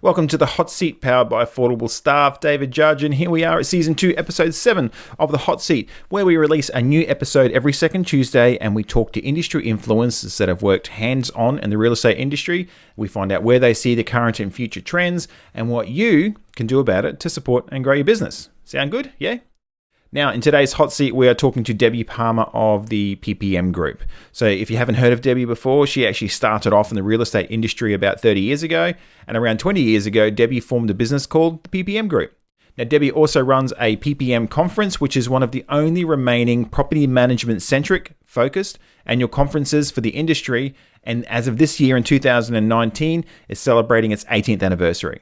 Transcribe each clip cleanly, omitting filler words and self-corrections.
Welcome to the Hot Seat, powered by Affordable Staff. David Judge, and here we are at Season 2, Episode 7 of the Hot Seat, where we release a new episode every second Tuesday, and we talk to industry influencers that have worked hands-on in the real estate industry. We find out where they see the current and future trends, and what you can do about it to support and grow your business. Sound good? Yeah? Now, in today's Hot Seat, we are talking to Debbie Palmer of the PPM Group. So if you haven't heard of Debbie before, she actually started off in the real estate industry about 30 years ago. And around 20 years ago, Debbie formed a business called the PPM Group. Now, Debbie also runs a PPM conference, which is one of the only remaining property management-centric, focused annual conferences for the industry. And as of this year in 2019, is celebrating its 18th anniversary.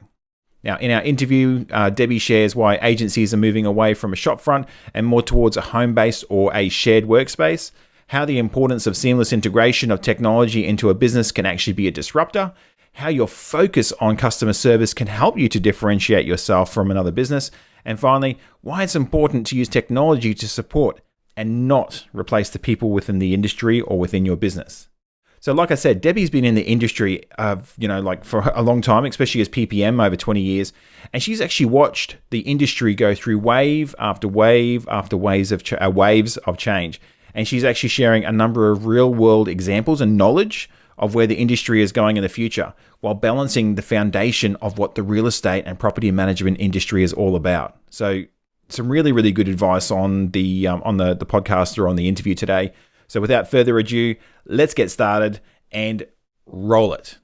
Now, in our interview, Debbie shares why agencies are moving away from a shopfront and more towards a home-based or a shared workspace, how the importance of seamless integration of technology into a business can actually be a disruptor, how your focus on customer service can help you to differentiate yourself from another business, and finally, why it's important to use technology to support and not replace the people within the industry or within your business. So like I said, Debbie's been in the industry for a long time, especially as PPM over 20 years. And she's actually watched the industry go through wave after wave after waves of change. And she's actually sharing a number of real world examples and knowledge of where the industry is going in the future, while balancing the foundation of what the real estate and property management industry is all about. So some really, really good advice on the podcast or on the interview today. So without further ado, let's get started and roll it.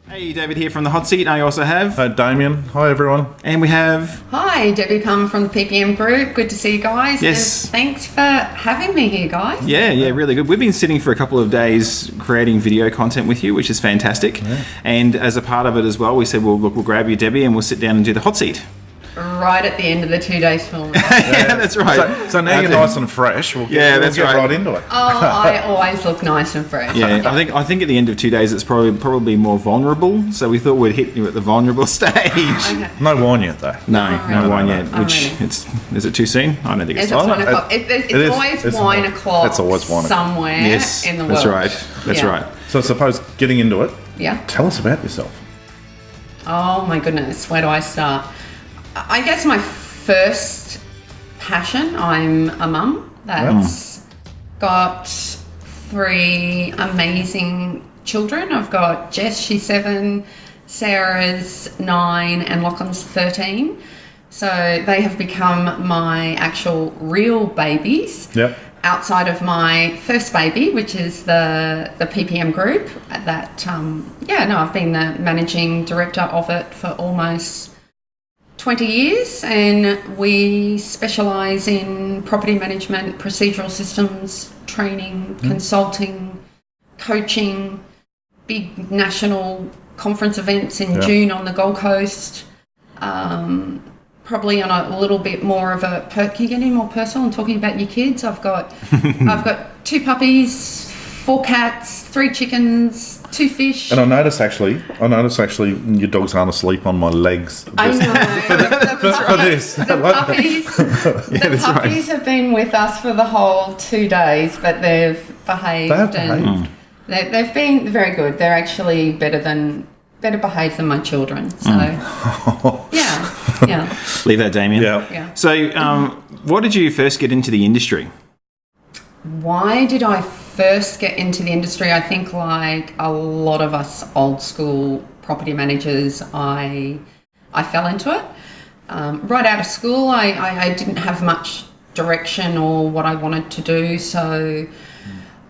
Hey, David here from the Hot Seat. I also have... Hi, Damien. Hi, everyone. And we have... Hi, Debbie Palmer from the PPM Group. Good to see you guys. Yes. And thanks for having me here, guys. Yeah, really good. We've been sitting for a couple of days creating video content with you, which is fantastic. Yeah. And as a part of it as well, we said, well, look, we'll grab you, Debbie, and we'll sit down and do the Hot Seat. Right at the end of the 2 days film. Yeah, that's right. So now you're nice and fresh. We'll get right into it. Oh, I always look nice and fresh. Yeah, I think at the end of 2 days it's probably more vulnerable. So we thought we'd hit you at the vulnerable stage. Okay. No wine yet, though. No wine yet. Is it too soon? I don't think it's time. It's always wine o'clock. It's always wine somewhere in the world. That's right. So I suppose getting into it. Yeah. Tell us about yourself. Oh my goodness, where do I start? I guess my first passion, I'm a mum that's got 3 amazing children. I've got Jess, she's 7, Sarah's 9, and Lachlan's 13. So they have become my actual real babies. Yep. Outside of my first baby, which is the PPM Group, that, I've been the managing director of it for almost 20 years, and we specialise in property management, procedural systems, training, consulting, coaching, big national conference events in June on the Gold Coast. Probably on a little bit more of a... Can you get any more personal? I'm talking about your kids. I've got 2 puppies, 4 cats, 3 chickens, 2 fish. And I noticed actually your dogs aren't asleep on my legs. I know. For this. The puppies have been with us for the whole 2 days, but they've behaved. They've been very good. They're actually better behaved than my children. So, yeah. Leave that, Damien. Yeah. So, what did you first get into the industry? Why did I first get into the industry? I think like a lot of us old school property managers, I fell into it. Right out of school, I didn't have much direction or what I wanted to do, so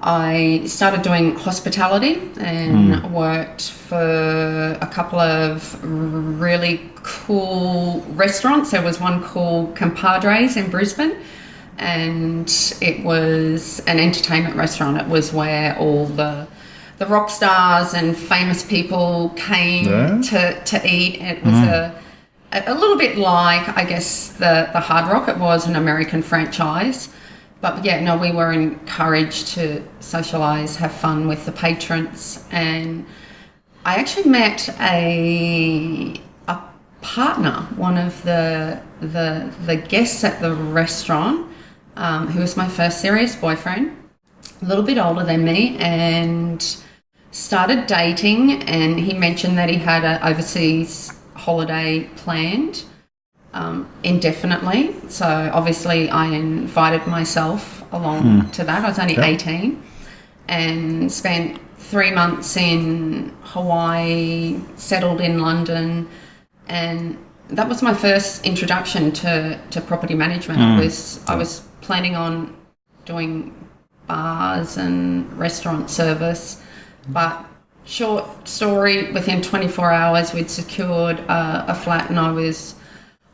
I started doing hospitality and worked for a couple of really cool restaurants. There was one called Compadres in Brisbane, and it was an entertainment restaurant. It was where all the rock stars and famous people came to eat. It was a little bit like, I guess, the Hard Rock. It was an American franchise. But we were encouraged to socialise, have fun with the patrons. And I actually met a partner, one of the guests at the restaurant, who was my first serious boyfriend, a little bit older than me, and started dating. And he mentioned that he had an overseas holiday planned indefinitely. So obviously I invited myself along to that. I was only 18 and spent 3 months in Hawaii, settled in London, and that was my first introduction to property management. I was planning on doing bars and restaurant service, but short story, within 24 hours we'd secured a flat, and I was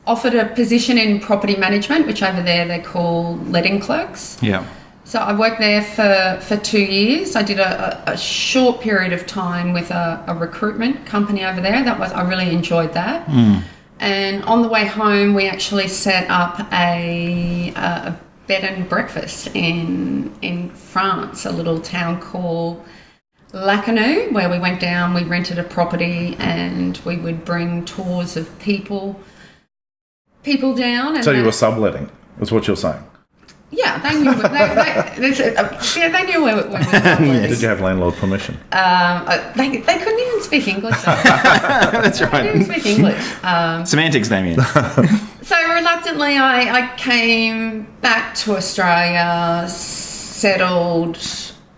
offered a position in property management, which over there they call letting clerks. Yeah. So I worked there for 2 years. I did a short period of time with a recruitment company over there. I really enjoyed that. And on the way home, we actually set up a bed and breakfast in France, a little town called Lacanau, where we went down, we rented a property, and we would bring tours of people down. And So you were subletting, is what you're saying? Yeah, they knew. They knew where we were. Did you have landlord permission? They couldn't even speak English. That's They right. couldn't speak English. Semantics, Damien. So reluctantly, I came back to Australia, settled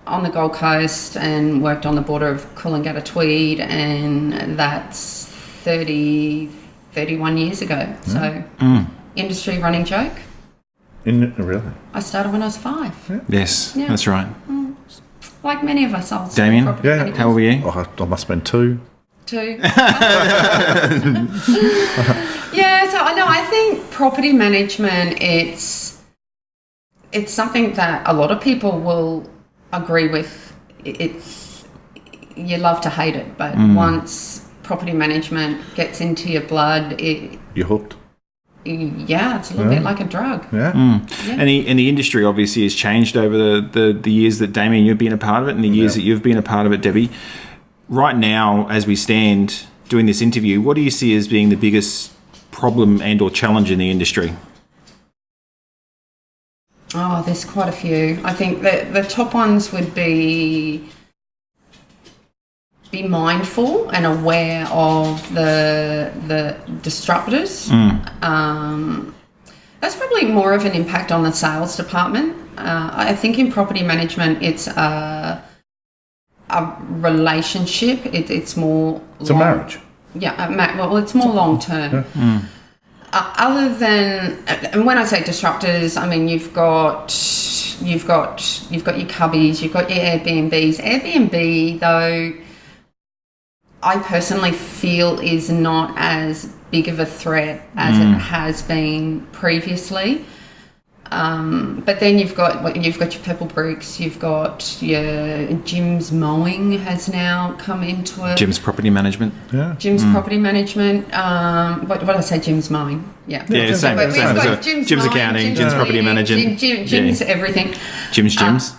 on the Gold Coast, and worked on the border of Coolangatta Tweed, and that's 31 years ago. So industry running joke. Really? I started when I was 5. Yes, Yeah. that's right. Like many of us old Damien? property Yeah. managers How old were you? Oh, I must have been 2. too. Yeah, so I think property management, it's something that a lot of people will agree with. It's you love to hate it, but once property management gets into your blood, You're hooked. yeah, it's a little bit like a drug. Yeah. Yeah. And the industry obviously has changed over the years that Damien, you've been a part of it, and the years that you've been a part of it, Debbie. Right now, as we stand doing this interview, what do you see as being the biggest problem and or challenge in the industry? Oh, there's quite a few. I think that the top ones would be mindful and aware of the disruptors. That's probably more of an impact on the sales department. I think in property management, it's a relationship. It's more. It's a marriage. Yeah, well, it's more long term. Yeah. Other than, and when I say disruptors, I mean you've got your Cubbies, you've got your Airbnbs. Airbnb, though, I personally feel is not as big of a threat as it has been previously. But then you've got your Purple Bricks, you've got your Jim's Mowing has now come into it. Jim's Property Management. Yeah. Jim's Property Management. What did I say? Jim's Mowing. Yeah. Yeah, same. But we've same. got Jim's Mowing, Accounting, Jim's Property Management. Jim's everything. Jim's.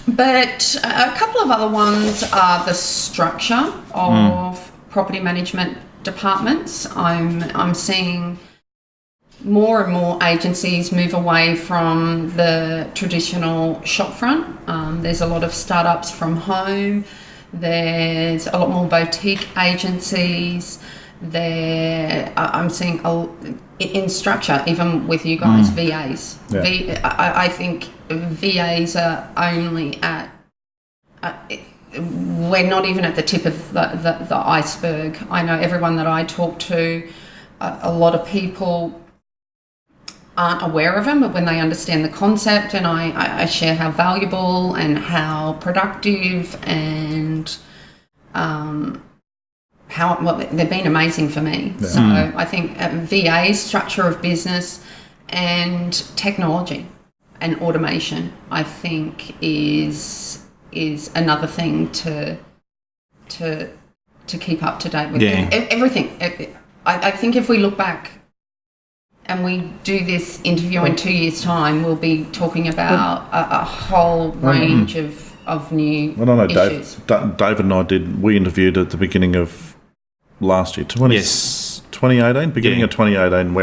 But a couple of other ones are the structure of property management departments. I'm seeing more and more agencies move away from the traditional shopfront. There's a lot of startups from home. There's a lot more boutique agencies. I'm seeing in structure, even with you guys, VAs. Yeah. I think VAs are only at. We're not even at the tip of the iceberg. I know everyone that I talk to, a lot of people aren't aware of them, but when they understand the concept, and I share how valuable and how productive and they've been amazing for me. Yeah. So I think VA's structure of business and technology and automation, I think is another thing to keep up to date with. Everything. I think if we look back and we do this interview in 2 years' time, we'll be talking about a whole range of new issues. David and I we interviewed at the beginning of last year, 2018, beginning of 2018. I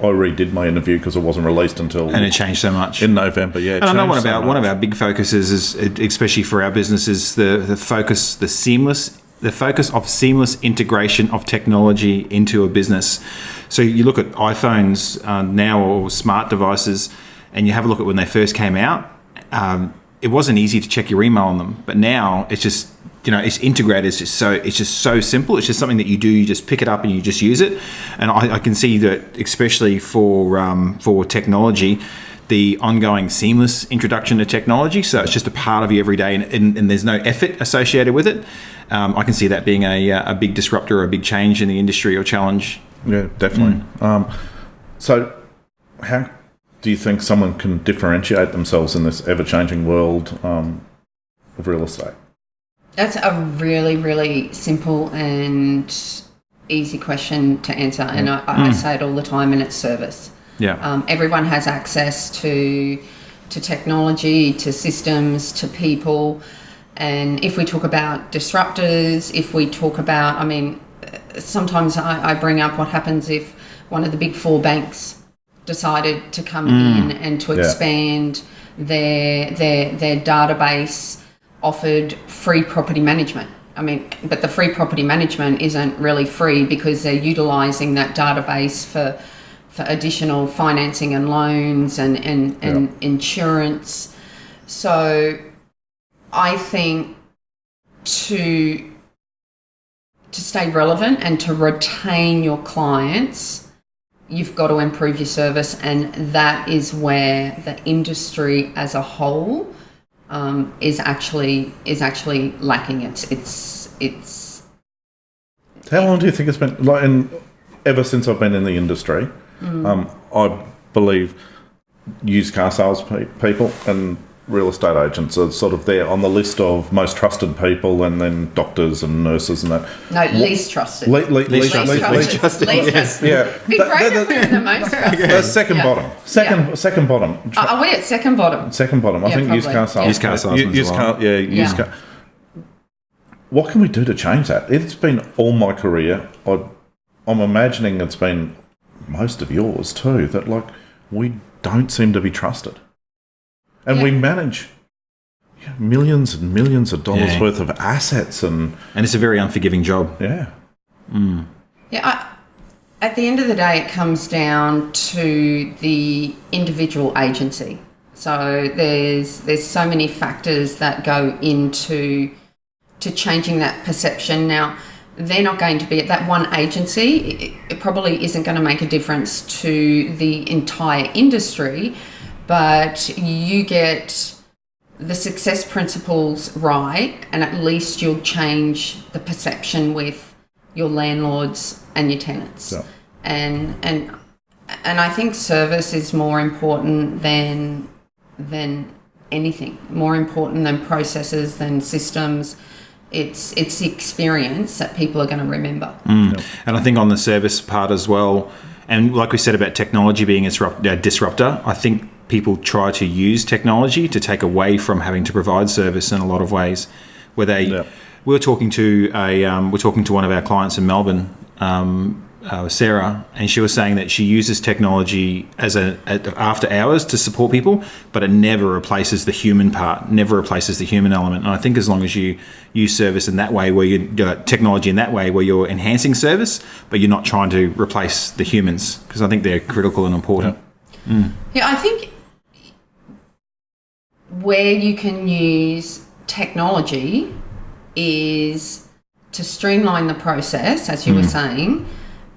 redid my interview because it wasn't released until... And it changed so much. In November, yeah. And I know one of our big focuses is, especially for our business, is the focus, the seamless the focus of seamless integration of technology into a business. So you look at iPhones now, or smart devices, and you have a look at when they first came out. It wasn't easy to check your email on them, but now it's just, it's integrated. It's just so simple. It's just something that you do. You just pick it up and you just use it. And I can see that, especially for technology, the ongoing seamless introduction to technology. So it's just a part of you every day, and there's no effort associated with it. I can see that being a big disruptor or a big change in the industry or challenge. Yeah, definitely. So how do you think someone can differentiate themselves in this ever-changing world of real estate? That's a really, really simple and easy question to answer. And I say it all the time, and it's service. Yeah. Everyone has access to technology, to systems, to people. And if we talk about disruptors, if we talk about, sometimes I bring up what happens if one of the big four banks decided to come in and to expand their database, offered free property management. But the free property management isn't really free, because they're utilising that database for additional financing and loans and insurance. So I think to stay relevant and to retain your clients, you've got to improve your service, and that is where the industry as a whole is actually lacking. It's. How long do you think it's been? Ever since I've been in the industry, I believe used car sales people and real estate agents are sort of there on the list of most trusted people, and then doctors and nurses and that. No, least trusted. Least trusted. Yes. Yeah. Big breaker for the most trusted. Second bottom. Second bottom. Are we at second bottom? Second bottom. I think probably. used car sales. Used car salesmen as well. Used car. What can we do to change that? It's been all my career. I'm imagining it's been most of yours too, that we don't seem to be trusted. And we manage millions and millions of dollars worth of assets. And it's a very unforgiving job. Yeah. Yeah, at the end of the day, it comes down to the individual agency. So there's so many factors that go into changing that perception. Now, they're not going to be at that one agency. It probably isn't going to make a difference to the entire industry, but you get the success principles right, and at least you'll change the perception with your landlords and your tenants. Yeah. And I think service is more important than anything, more important than processes, than systems. It's the experience that people are going to remember. And I think on the service part as well, and like we said about technology being a disruptor, I think people try to use technology to take away from having to provide service in a lot of ways. Where we're talking to one of our clients in Melbourne, Sarah, and she was saying that she uses technology after hours to support people, but it never replaces the human part, never replaces the human element. And I think as long as you use service in that way, where you technology in that way, where you're enhancing service, but you're not trying to replace the humans, because I think they're critical and important. Yeah, I think where you can use technology is to streamline the process, as you were saying,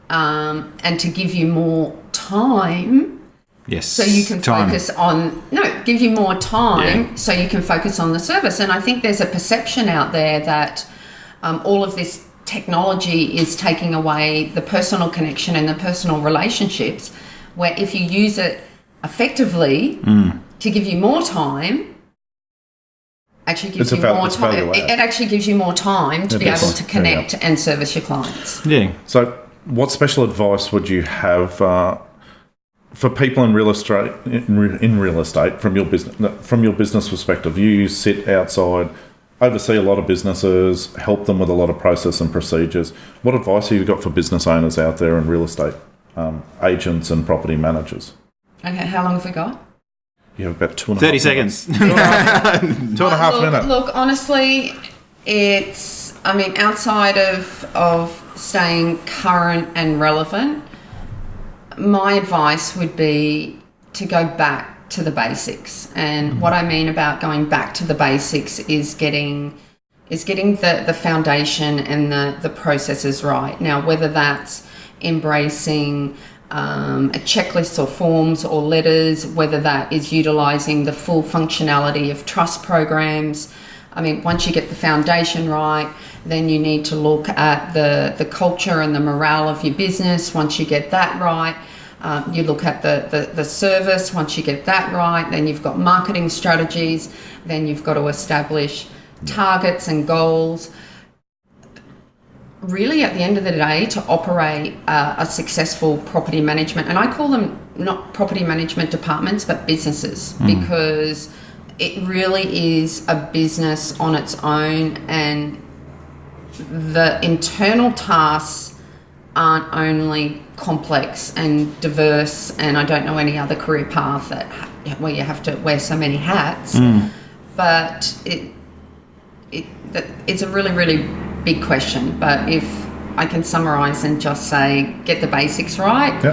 and to give you more time. Yes. So you can focus on, give you more time so you can focus on the service. And I think there's a perception out there that all of this technology is taking away the personal connection and the personal relationships, where if you use it effectively to give you more time, actually gives you more time. It actually gives you more time to be able to connect and service your clients. Yeah. So what special advice would you have for people in real estate, from your business perspective? You sit outside, oversee a lot of businesses, help them with a lot of process and procedures. What advice have you got for business owners out there in real estate, agents and property managers? Okay, how long have we got? You have about 30 seconds. 2.5 minutes. Look, honestly, it's I mean, outside of staying current and relevant, my advice would be to go back to the basics. And what I mean about going back to the basics is getting the foundation and the processes right. Now, whether that's embracing a checklist or forms or letters, whether that is utilising the full functionality of trust programs. I mean, once you get the foundation right, then you need to look at the culture and the morale of your business. Once you get that right, you look at the service. Once you get that right, then you've got marketing strategies. Then you've got to establish targets and goals. Really, at the end of the day, to operate a successful property management, and I call them not property management departments, but businesses, because it really is a business on its own, and the internal tasks aren't only complex and diverse, and I don't know any other career path where you have to wear so many hats, but it's a really, really big question. But if I can summarise and just say, get the basics right,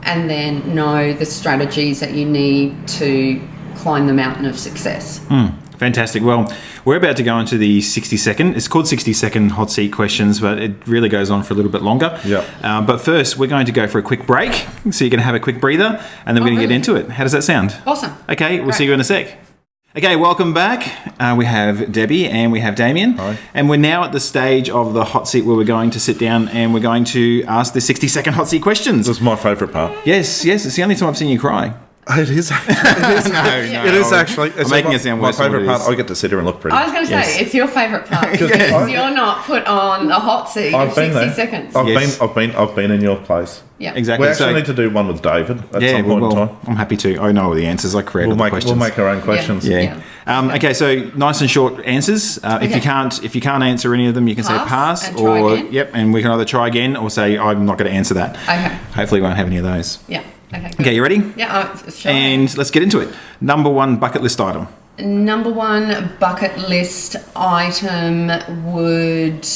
and then know the strategies that you need to climb the mountain of success. Fantastic. Well, we're about to go into the 60-second. It's called 60-second hot seat questions, but it really goes on for a little bit longer. But first, we're going to go for a quick break. So you're going to have a quick breather, and then we're going to get into it. How does that sound? Awesome. Okay, we'll see you in a sec. Okay, welcome back. We have Debbie and we have Damien. Hi. And we're now at the stage of the hot seat where we're going to sit down and we're going to ask the 60-second hot seat questions. This is my favourite part. Yes, it's the only time I've seen you cry. It is. No. It is actually. I'm making it sound worse my than favourite what it part. is. I get to sit here and look pretty. I was going to say, it's your favourite part because you're not put on the hot seat in 60 seconds. I've been in your place. Yeah, Exactly. We actually need to do one with David at some point in time. I'm happy to. I know all the answers. I created the questions. We'll make our own questions. Okay, so nice and short answers. If you can't answer any of them, you can say pass, and try or again. and we can either try again or say I'm not going to answer that. Okay. Hopefully, we won't have any of those. Yeah. Okay. Good. Okay, you ready? Yeah. Sure. And let's get into it. Number one bucket list item. Number one bucket list item would.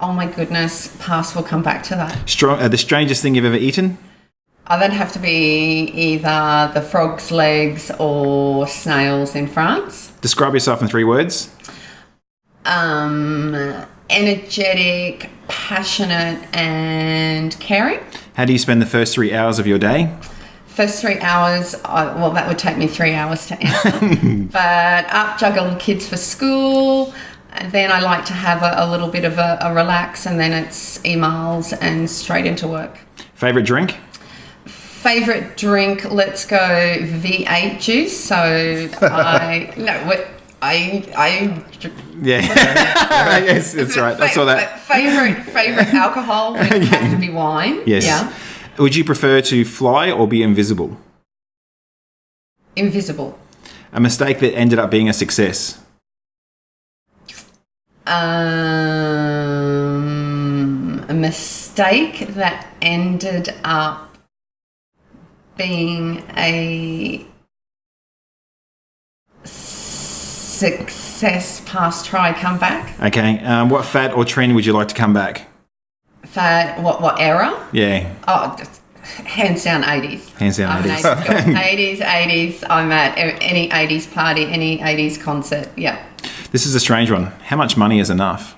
Oh my goodness, pass. We'll come back to that. The strangest thing you've ever eaten? That'd have to be either the frog's legs or snails in France. Describe yourself in 3 words. Energetic, passionate, and caring. How do you spend the first 3 hours of your day? First 3 hours, well, that would take me 3 hours to answer. But juggle the kids for school. And then I like to have a little bit of a relax, and then it's emails and straight into work. Favourite drink? Favourite drink, let's go V8 juice. So Yes, that's right. I saw that. Favourite alcohol would have to be wine. Yes. Yeah. Would you prefer to fly or be invisible? Invisible. A mistake that ended up being a success? A mistake that ended up being a success, pass, try, come back. Okay. What fad or trend would you like to come back? Fad, what era? Yeah. Oh, just hands down 80s. Hands down I'm 80s. an 80s girl. 80s. I'm at any 80s party, any 80s concert. Yeah. This is a strange one. How much money is enough?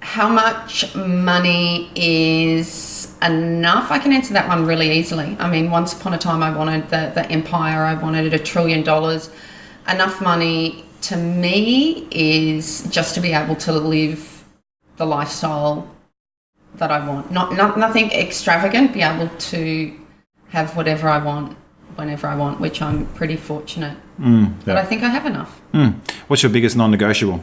How much money is enough? I can answer that one really easily. I mean, once upon a time I wanted the empire. I wanted $1 trillion. Enough money to me is just to be able to live the lifestyle that I want. Nothing extravagant, be able to have whatever I want, whenever I want, which I'm pretty fortunate. But I think I have enough. What's your biggest non-negotiable?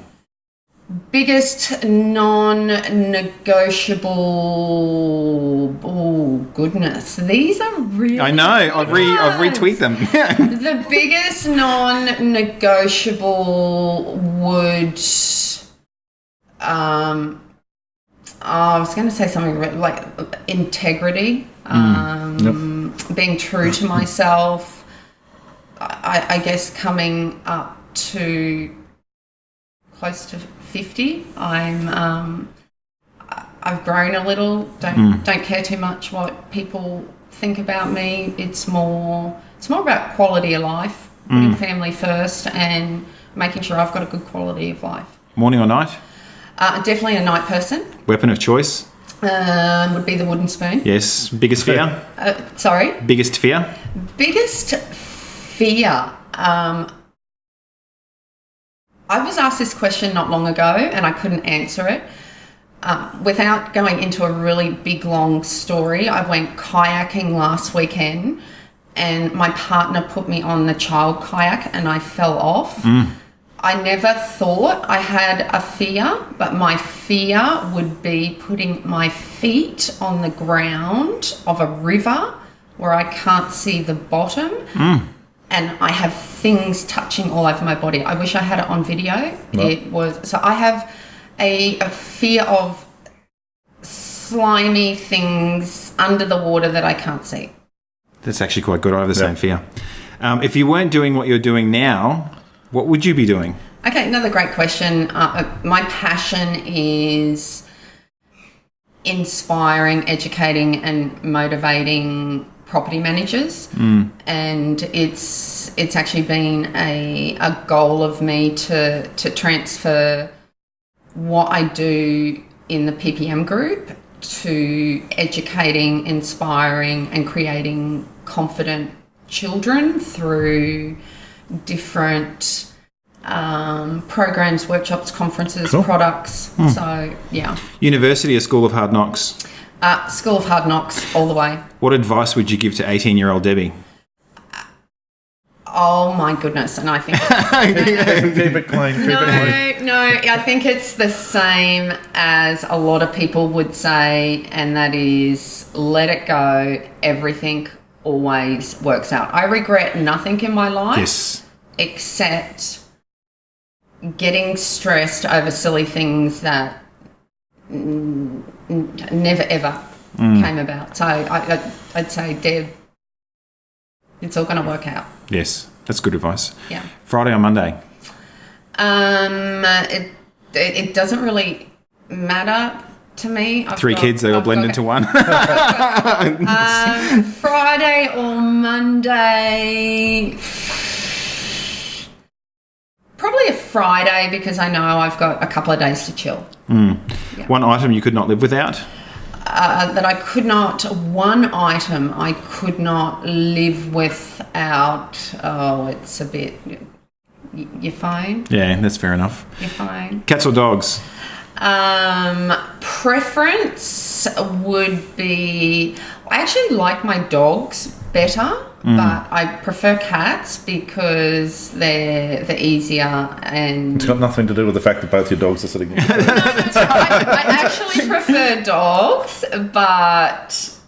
Biggest non-negotiable. Oh goodness, these are really. I know. I've retweeted them. The biggest non-negotiable would. I was going to say something like integrity, being true to myself. I guess coming up to close to 50. I've grown a little. Don't care too much what people think about me. It's more about quality of life, putting family first, and making sure I've got a good quality of life. Morning or night? Definitely a night person. Weapon of choice? Would be the wooden spoon. Yes. Biggest fear? Sorry? Biggest fear? Biggest fear. I was asked this question not long ago and I couldn't answer it. Without going into a really big, long story, I went kayaking last weekend and my partner put me on the child kayak and I fell off. I never thought I had a fear, but my fear would be putting my feet on the ground of a river where I can't see the bottom and I have things touching all over my body. I wish I had it on video. No. So I have a fear of slimy things under the water that I can't see. That's actually quite good. I have the same fear. If you weren't doing what you're doing now, what would you be doing? Okay, another great question. My passion is inspiring, educating and motivating property managers. And it's actually been a goal of me to transfer what I do in the PPM Group to educating, inspiring and creating confident children through different programs, workshops, conferences, products. So, yeah. University or School of Hard Knocks? School of Hard Knocks all the way. What advice would you give to 18-year-old Debbie? Oh my goodness, and I think keep it clean. No, I think it's the same as a lot of people would say, and that is let it go. Everything always works out. I regret nothing in my life except getting stressed over silly things that never ever came about. So I'd say, Deb, it's all going to work out. Yes, that's good advice. Yeah. Friday or Monday? It doesn't really matter to me. Three kids, they all blend into one. Friday or Monday? Probably a Friday because I know I've got a couple of days to chill. Yeah. One item you could not live without? One item I could not live without. Oh, it's a bit. Your phone? Yeah, that's fair enough. Your phone. Cats or dogs? Preference would be. I actually like my dogs better, but I prefer cats because they're easier and. It's got nothing to do with the fact that both your dogs are sitting here. I actually prefer dogs, but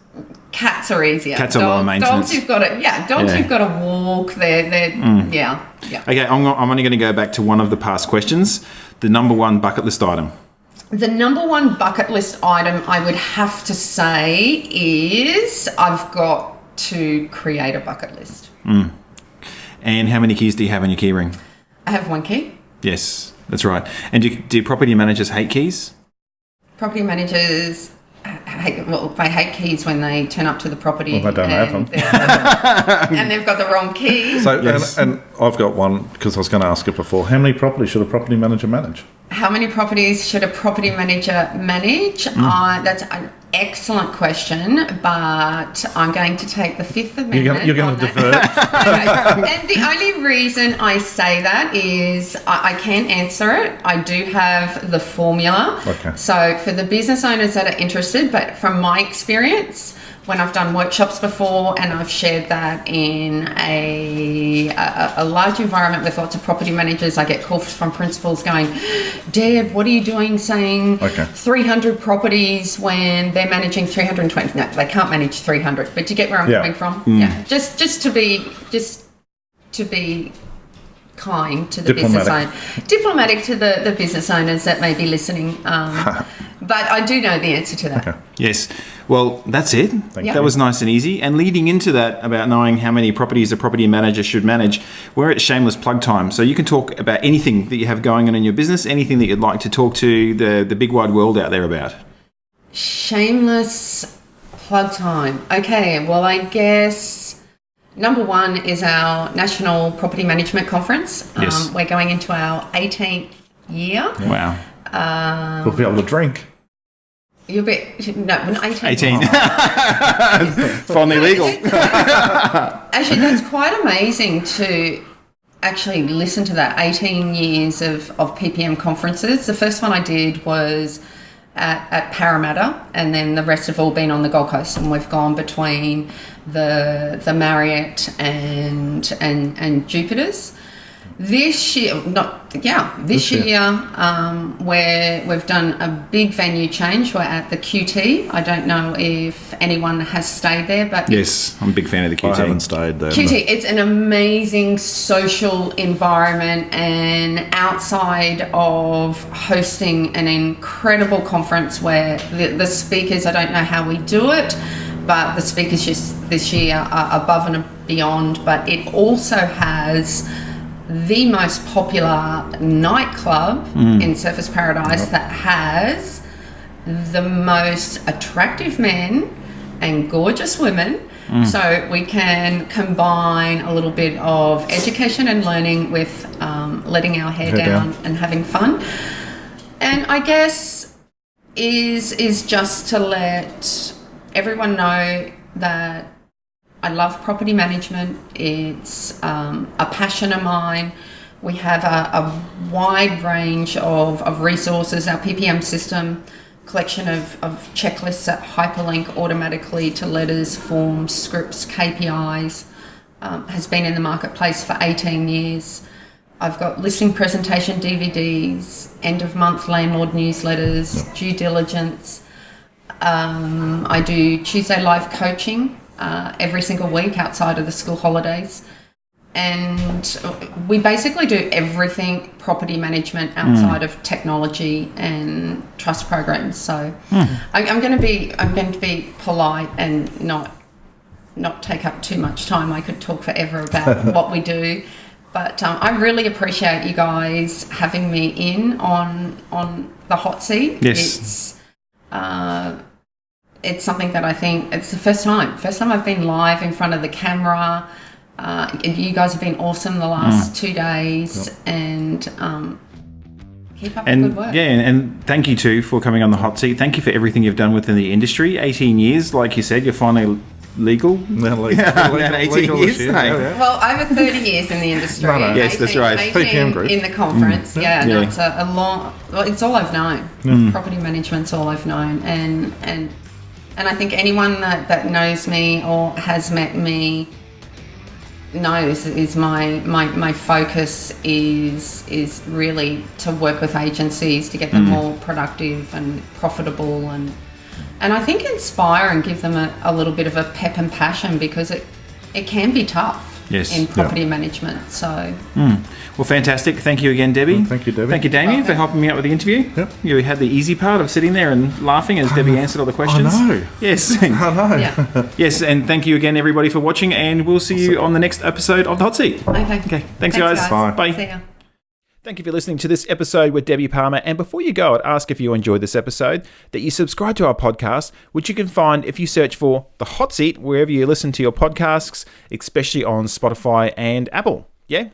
cats are easier. Cats are lower maintenance. Dogs, you've got to, you've got to walk. They're yeah. Okay, I'm only going to go back to one of the past questions. The number one bucket list item. The number one bucket list item I would have to say is I've got to create a bucket list. And how many keys do you have on your key ring? I have one key. Yes, that's right. And do property managers hate keys? Property managers they hate keys when they turn up to the property. Well, they don't have them. And they've got the wrong key. So, and I've got one because I was going to ask it before. How many properties should a property manager manage? How many properties should a property manager manage? That's an excellent question, but I'm going to take the Fifth Amendment. You're going to defer. And the only reason I say that is I can't answer it. I do have the formula. Okay. So for the business owners that are interested, but from my experience, when I've done workshops before and I've shared that in a large environment with lots of property managers, I get calls from principals going, Deb, what are you doing saying 300 properties when they're managing 320? No, they can't manage 300, but you get where I'm coming from? Yeah. Just to be kind to the business owner. Diplomatic to the business owners that may be listening. But I do know the answer to that. Okay. Yes. Well, that's it. you. That was nice and easy. And leading into that about knowing how many properties a property manager should manage, we're at shameless plug time. So you can talk about anything that you have going on in your business, anything that you'd like to talk to the big wide world out there about. Shameless plug time. Okay, well, I guess number one is our National Property Management Conference. Yes. We're going into our 18th year. Wow. We'll be able to drink. You'll be, no, 18. 18. Finally legal. Actually, that's quite amazing to actually listen to that. 18 years of PPM conferences. The first one I did was at Parramatta, and then the rest have all been on the Gold Coast, and we've gone between the Marriott and Jupiter's. This year, where we've done a big venue change. We're at the QT. I don't know if anyone has stayed there, but Yes, I'm a big fan of the QT. I haven't stayed there. QT, it's an amazing social environment, and outside of hosting an incredible conference where the speakers, I don't know how we do it, but the speakers just this year are above and beyond. But it also has the most popular nightclub in Surfers Paradise that has the most attractive men and gorgeous women. So we can combine a little bit of education and learning with letting our hair down and having fun. And I guess is just to let everyone know that I love property management. It's a passion of mine. We have a wide range of resources. Our PPM system, collection of checklists that hyperlink automatically to letters, forms, scripts, KPIs, has been in the marketplace for 18 years. I've got listing presentation DVDs, end of month landlord newsletters, due diligence. I do Tuesday live coaching every single week outside of the school holidays. And we basically do everything property management outside of technology and trust programs. So I'm going to be polite and not take up too much time. I could talk forever about what we do, but I really appreciate you guys having me in on the hot seat. Yes. It's something that I think it's the first time I've been live in front of the camera. You guys have been awesome the last 2 days, and keep up the good work. Yeah, and thank you too for coming on the hot seat. Thank you for everything you've done within the industry. 18 years, like you said, you're finally legal. Legal 18 years. Well, over 30 years in the industry. No. Yes, that's right. 18 PPM Group. in the conference. Yeah. No, it's a long. Well, it's all I've known. Property management's all I've known, and I think anyone that knows me or has met me knows is my focus is really to work with agencies to get them more productive and profitable, and I think inspire and give them a little bit of a pep and passion, because it can be tough in property management. So Well, fantastic. Thank you again, Debbie. Thank you, Debbie. Thank you, Damien, for helping me out with the interview. Yep. You had the easy part of sitting there and laughing as Debbie answered all the questions. I know. Yes. I know. yeah. Yes, and thank you again, everybody, for watching, and we'll see you on the next episode of The Hot Seat. Okay. Thanks, guys. Bye. See ya. Thank you for listening to this episode with Debbie Palmer. And before you go, I'd ask if you enjoyed this episode that you subscribe to our podcast, which you can find if you search for The Hot Seat wherever you listen to your podcasts, especially on Spotify and Apple. Yeah?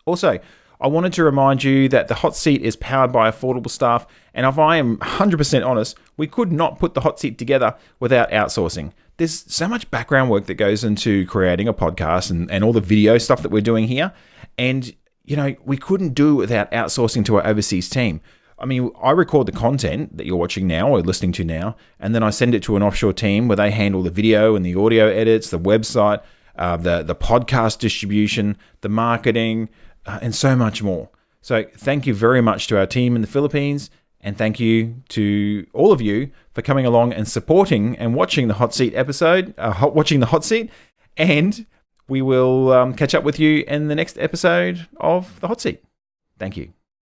Also, I wanted to remind you that The Hot Seat is powered by affordable staff. And if I am 100% honest, we could not put The Hot Seat together without outsourcing. There's so much background work that goes into creating a podcast and all the video stuff that we're doing here. And we couldn't do it without outsourcing to our overseas team. I mean, I record the content that you're watching now or listening to now, and then I send it to an offshore team where they handle the video and the audio edits, the website, the podcast distribution, the marketing, and so much more. So thank you very much to our team in the Philippines, and thank you to all of you for coming along and supporting and watching the Hot Seat episode, watching the Hot Seat. And we will catch up with you in the next episode of The Hot Seat. Thank you.